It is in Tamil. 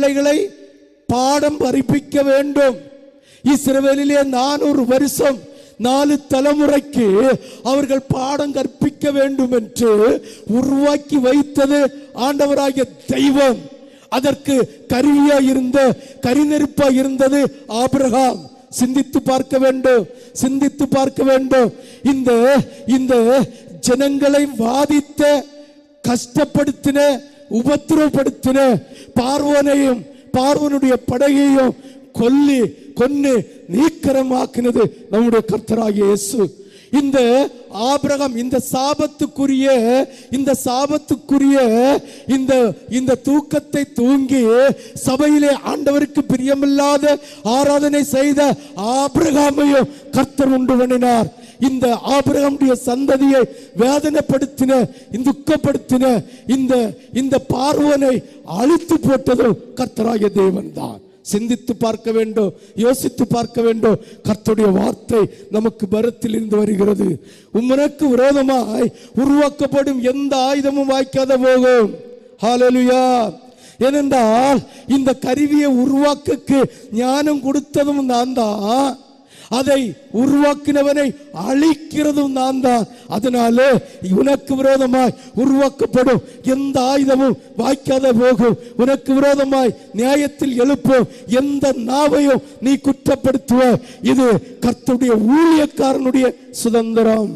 பிள்ளைகளை பாடம் படிப்பிக்க வேண்டும். இஸ்ரவேலிலே 400 வருஷம் 4 தலைமுறைக்கு அவர்கள் பாடம் கற்பிக்க வேண்டும் என்று உருவாக்கி வைத்தது ஆண்டவராகிய தெய்வம். அதற்கு கருவியா இருந்த கரிநெருப்பா இருந்தது ஆபிரகாம். சிந்தித்து பார்க்க வேண்டும், சிந்தித்து பார்க்க வேண்டும். இந்த ஜனங்களை வாதித்த, கஷ்டப்படுத்தின, உபத்திரவப்படுத்தின பார்வோனையும் பார்வோனுடைய படையையும் கொன்னு நீக்கரமாக்கினது நம்முடைய கர்த்தராகிய இயேசு. இந்த ஆபிரகாம் இந்த சாபத்துக்குரிய இந்த தூக்கத்தை தூங்கி சபையிலே ஆண்டவருக்கு பிரியமில்லாத ஆராதனை செய்த ஆபிரகாமையும் கர்த்தர் உண்டு பண்ணினார். இந்த ஆபிரகாமுடைய சந்ததியை வேதனைப்படுத்தின, துக்கப்படுத்தின இந்த பார்வோனை அழித்து போட்டதும் கர்த்தராகிய தேவன் தான். சிந்தித்து பார்க்க வேண்டும், யோசித்து பார்க்க வேண்டும். கர்த்தருடைய வார்த்தை நமக்கு பரத்தில் இருந்து வருகிறது. உமக்கு விரோதமாய் உருவாக்கப்படும் எந்த ஆயுதமும் வாய்க்காத போகும். ஹல்லேலூயா. ஏனென்றால் இந்த கருவியை உருவாக்க ஞானம் கொடுத்ததும் நான் தான், அதை உருவாக்கினவனை அழிக்கிறதும் நான் தான். அதனால உனக்கு விரோதமாய் உருவாக்கப்படும் எந்த ஆயுதமும் வாய்க்காத போகும். உனக்கு விரோதமாய் நியாயத்தில் எழுப்பும் எந்த நாவையும் நீ குற்றப்படுத்துவ. இது கர்த்தருடைய ஊழியக்காரனுடைய சுதந்திரம்.